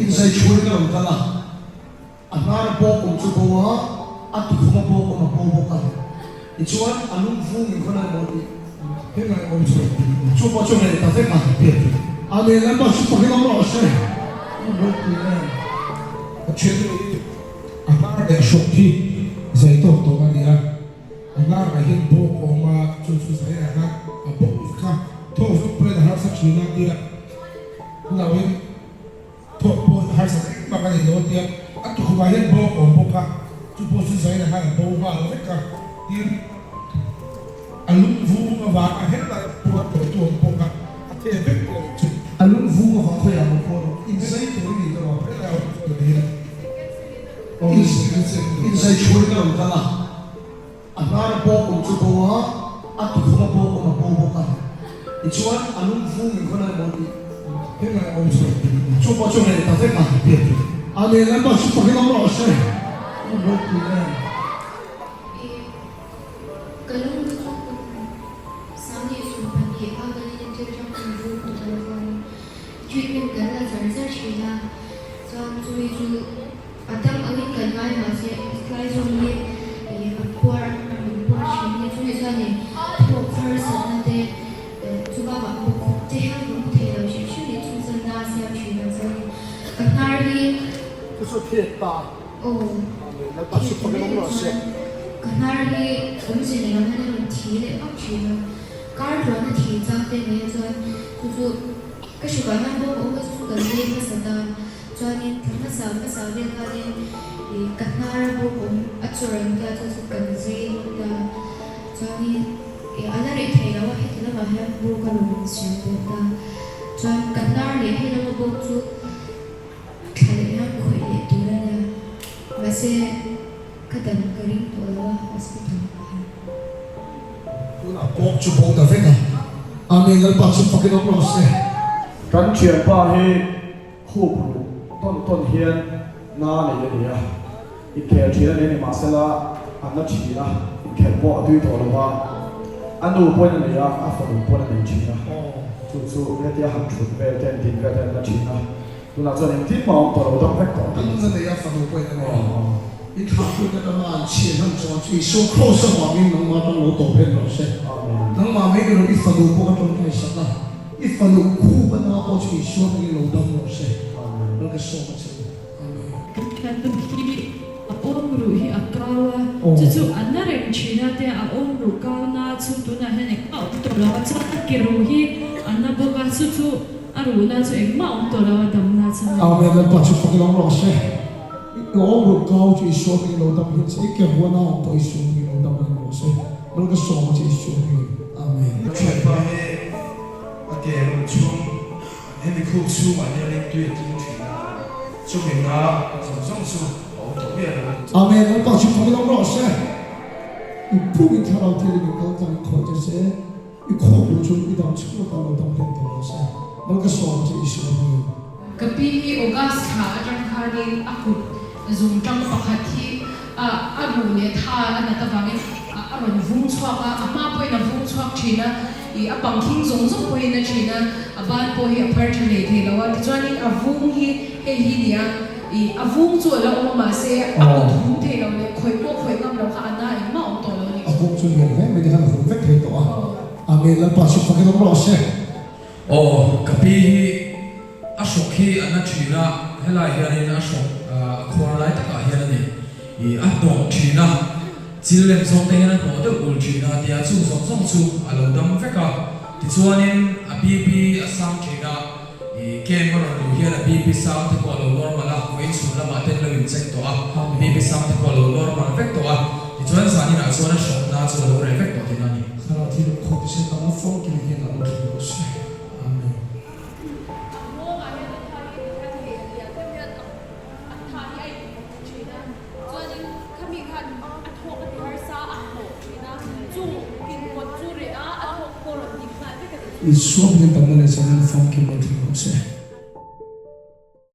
inside chul ka ram kala anar po kum chu ko wa at khuma po ko ma po ka ichuan anung fu min khona mo ni he ngai om chu po chu ne ta se ka pe ame lan ba chu ko ke ro se no ku ne chuyện anar de shok ki zai to to ma dia anar ga hin po ko ma chu chu sai ana a po ka to fu pre da har sa china dia na we to po har sa ma ka ni no dia at ko ba hin po ko po ka chu po chu sai na ha po ba lo ka dia alum vu ma ba a hen la po to po ka ate be chu alum vu ma ba ko ya mo po in sai to ni to pre da to dia inside chul ka ram kala anar po kum chu ko wa at khuma po ko ma po ka ichuan anung fu min khona mo ni he ngai om chu po chu ne ta se ka pe ame lan ba chu ko ke ro se no ku ne kalung chu samne su pan ye a ga ni te jang ku ru ku ta ko chu min ga la zar zar chi la zam chu chu atam angin kan mai ma se slai zo ni ye por chi ni chu ye sa ni to first na de chu ba ba ko te ha ru te lo chi chu ni chu zan na se chi na zo ka tar ni ku so phe ta o lan ba chu ko ke ro se 그날이 음식이 하는 뒤에 앞뒤는 깔로는 뒤자 때문에 전 그저 그 시간에 뭐 어느 수가 내면서다 저는 그나서 내가는 이 그날 보고 아처럼 가서 간지다 저는 이 아나리 태가와 해도 막 해보고 가는 시험다 전 그날이 해도 보고 그냥 거의 돌아야 맛에 kadang kering tola hospital tu na po chu po ta fe ka ame lan ba chu ko ke ro se kan chuyện ba he khu ton hian na ne ne ya I khe thia ne ma sala an na thi na I khe po tu to lo ba an nu po ne ya a fa nu po ne thi na chu ne dia ham chu ve ten tin ve ten na thi na tu na zan tin ma to lo dong phek to an na ne ya fa do ko ne in tha ku na ma chi han cho chi so close ma min nang ma tang lo to pen lo se nang ma me ke lo I fa do ko ka tong kai sa na I fa do ku ba na ko chi so ni lo dang lo se lo ke so ma che Kadang kiri aom ruhi akawa cucu anarek China te aom rukau na cucu na henek au to lawa cakap kiruhi anaboga cucu aruna cu emma to lawa damna cakap. ame lan ba chu ko ke ro se lo ru kau chi so ni lo dang hin se ke ho na to I so ni lo dang lo se lo ke so ma che so ni amen chuyện ba he a ke ro chung he mi khu chu ma ne le tu ti chu na chu min na song song chu o to be la amen lan ba chu ko ke ro se I pu min tha ra te ni ko ta ko te se I ko ru chu I dang chu ta lo dang hin to lo se lo ke so ma che so ni Kapi August ka atang karding aku zoom tang pakati abu ne tha ana tawangin aron vung chwak ama poi na vung chwak china I apang king zong poi na china aban poi apartment the lawa chuanin avung hi dia I avung chu la oma se aku thum the lo ne khoi ngam lo kha ana I ma to lo ni a ko chu ni he me de han hu vek the to amen lan ba chu ko ke ro se Oh, kapi ashok hi ana thina helai hianin ashok khor lai taka hianin I atong thina chilem song te hian no de ul thina tia chu song chu alo dam veka ti chuanin a bb asam thina I camera lu hian a bb sound te ko lo normal a wei chu lama ten lo in check to a bb sound te ko lo normal vek to a ti chuan sanin a chuan a shop na chu lo re vek to tin ani sara ti ko ti se ta na fon ki ni na lo ro se amen I so ni ta na le se na fon ki mo ti ko se